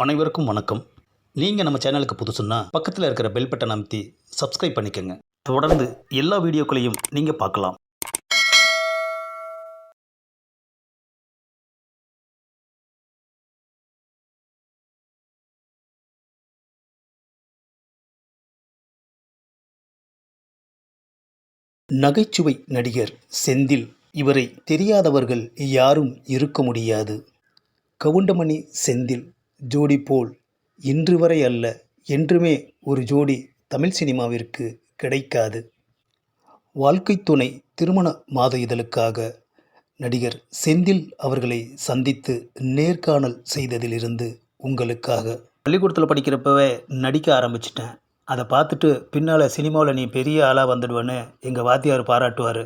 அனைவருக்கும் வணக்கம். நீங்கள் நம்ம சேனலுக்கு புதுசுன்னா பக்கத்தில் இருக்கிற பெல் பட்டன் அமைத்தி சப்ஸ்கிரைப் பண்ணிக்கோங்க. தொடர்ந்து எல்லா வீடியோக்களையும் நீங்கள் பார்க்கலாம். நகைச்சுவை நடிகர் செந்தில். இவரை தெரியாதவர்கள் யாரும் இருக்க முடியாது. கவுண்டமணி செந்தில் ஜோடி போல் இன்று வரை அல்ல, என்றுமே ஒரு ஜோடி தமிழ் சினிமாவிற்கு கிடைக்காது. வாழ்க்கை துணை திருமண மாத இதழுக்காக நடிகர் செந்தில் அவர்களை சந்தித்து நேர்காணல் செய்ததிலிருந்து உங்களுக்காக. பள்ளிக்கூடத்தில் படிக்கிறப்பவே நடிக்க ஆரம்பிச்சிட்டேன். அதை பார்த்துட்டு பின்னால் சினிமாவில் நீ பெரிய ஆளாக வந்துடுவேன்னு எங்கள் வாத்தியார் பாராட்டுவார்.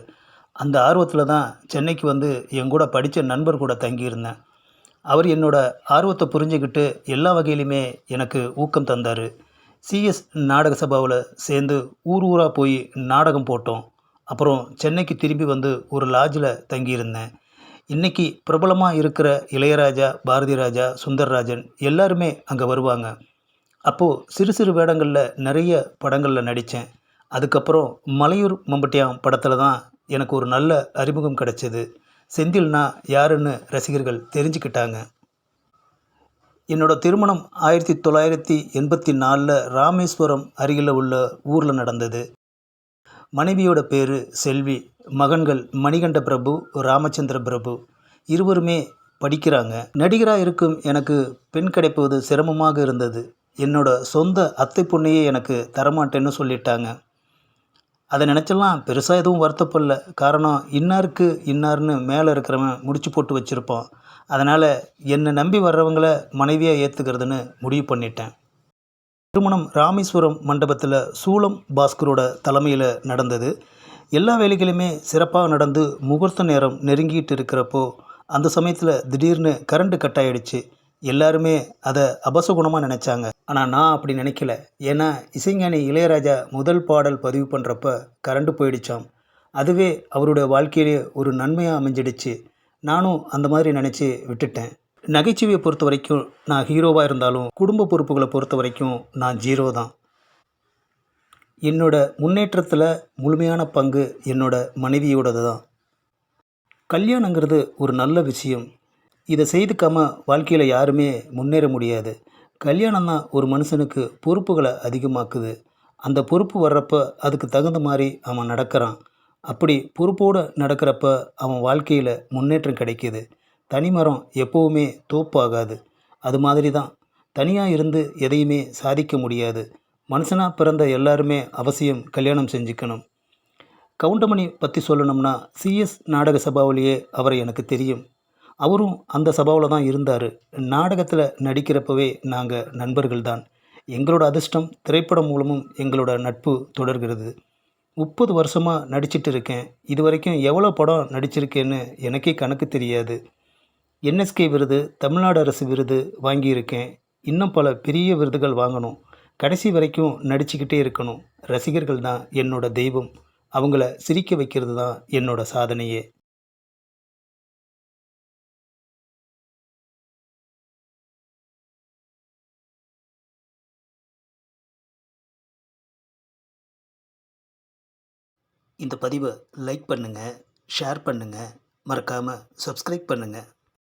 அந்த ஆர்வத்தில் தான் சென்னைக்கு வந்து என் கூட படித்த நண்பர் கூட தங்கியிருந்தேன். அவர் என்னோட ஆர்வத்தை புரிஞ்சுக்கிட்டு எல்லா வகையிலுமே எனக்கு ஊக்கம் தந்தார். சிஎஸ் நாடக சபாவில் சேர்ந்து ஊர் ஊராக போய் நாடகம் போட்டோம். அப்புறம் சென்னைக்கு திரும்பி வந்து ஒரு லாட்ஜில் தங்கியிருந்தேன். இன்றைக்கி பிரபலமாக இருக்கிற இளையராஜா, பாரதி ராஜா, சுந்தர்ராஜன் எல்லாருமே அங்கே வருவாங்க. அப்போது சிறு சிறு வேடங்களில் நிறைய படங்களில் நடித்தேன். அதுக்கப்புறம் மலையூர் மம்பட்டியான் படத்தில் தான் எனக்கு ஒரு நல்ல அறிமுகம் கிடைச்சது. செந்தில்னா யாருன்னு ரசிகர்கள் தெரிஞ்சுக்கிட்டாங்க. என்னோடய திருமணம் 1984 ராமேஸ்வரம் அருகில் உள்ள ஊரில் நடந்தது. மனைவியோட பேர் செல்வி. மகன்கள் மணிகண்ட பிரபு, ராமச்சந்திர பிரபு. இருவருமே படிக்கிறாங்க. நடிகராக இருக்கும் எனக்கு பெண் கிடைப்பது சிரமமாக இருந்தது. என்னோட சொந்த அத்தை பொண்ணையே எனக்கு தரமாட்டேன்னு சொல்லிட்டாங்க. அதை நினச்செல்லாம் பெருசாக எதுவும் வருத்தப்படல. காரணம், இன்னாருக்கு இன்னார்னு மேலே இருக்கிறவன் முடிச்சு போட்டு வச்சுருப்பான். அதனால் என்னை நம்பி வர்றவங்கள மனைவியாக ஏற்றுக்கிறதுன்னு முடிவு பண்ணிட்டேன். திருமணம் ராமேஸ்வரம் மண்டபத்தில் சூளம் பாஸ்கரோட தலைமையில் நடந்தது. எல்லா வேலைகளுமே சிறப்பாக நடந்து முகூர்த்த நேரம் நெருங்கிட்டு இருக்கிறப்போ அந்த சமயத்தில் திடீர்னு கரண்ட்டு கட் ஆகிடுச்சு. எல்லாருமே அதை அபசகுணமாக நினச்சாங்க. ஆனால் நான் அப்படி நினைக்கல. ஏன்னா இசைஞானி இளையராஜா முதல் பாடல் பதிவு பண்ணுறப்ப கரண்ட்டு போயிடுச்சாம். அதுவே அவருடைய வாழ்க்கையிலே ஒரு நன்மையாக அமைஞ்சிடுச்சு. நானும் அந்த மாதிரி நினச்சி விட்டுட்டேன். நகைச்சுவையை பொறுத்த வரைக்கும் நான் ஹீரோவாக இருந்தாலும் குடும்ப பொறுப்புகளை பொறுத்த வரைக்கும் நான் ஜீரோ தான். என்னோட முன்னேற்றத்தில் முழுமையான பங்கு என்னோட மனைவியோடது தான். கல்யாணங்கிறது ஒரு நல்ல விஷயம். இதை செய்துக்காம வாழ்க்கையில் யாருமே முன்னேற முடியாது. கல்யாணம் தான் ஒரு மனுஷனுக்கு பொறுப்புகளை அதிகமாக்குது. அந்த பொறுப்பு வர்றப்ப அதுக்கு தகுந்த மாதிரி அவன் நடக்கிறான். அப்படி பொறுப்போடு நடக்கிறப்ப அவன் வாழ்க்கையில் முன்னேற்றம் கிடைக்கிது. தனிமரம் எப்போவுமே தோப்பாகாது. அது மாதிரி தான் தனியாக இருந்து எதையுமே சாதிக்க முடியாது. மனுஷனாக பிறந்த எல்லாருமே அவசியம் கல்யாணம் செஞ்சுக்கணும். கவுண்டமணி பற்றி சொல்லணும்னா சிஎஸ் நாடக சபாவிலேயே அவரை எனக்கு தெரியும். அவரும் அந்த சபாவில் தான் இருந்தார். நாடகத்தில் நடிக்கிறப்பவே நாங்கள் நண்பர்கள் தான். எங்களோட அதிர்ஷ்டம் திரைப்படம் மூலமும் எங்களோட நட்பு தொடர்கிறது. 30 வருஷமாக நடிச்சிட்டு இருக்கேன். இது வரைக்கும் எவ்வளோ படம் நடிச்சிருக்கேன்னு எனக்கே கணக்கு தெரியாது. என்எஸ்கே விருது, தமிழ்நாடு அரசு விருது வாங்கியிருக்கேன். இன்னும் பல பெரிய விருதுகள் வாங்கணும். கடைசி வரைக்கும் நடிச்சுக்கிட்டே இருக்கணும். ரசிகர்கள் தான் என்னோட தெய்வம். அவங்கள சிரிக்க வைக்கிறது தான் என்னோட சாதனையே. இந்த பதிவை லைக் பண்ணுங்கள், ஷேர் பண்ணுங்கள், மறக்காமல் சப்ஸ்கிரைப் பண்ணுங்கள்.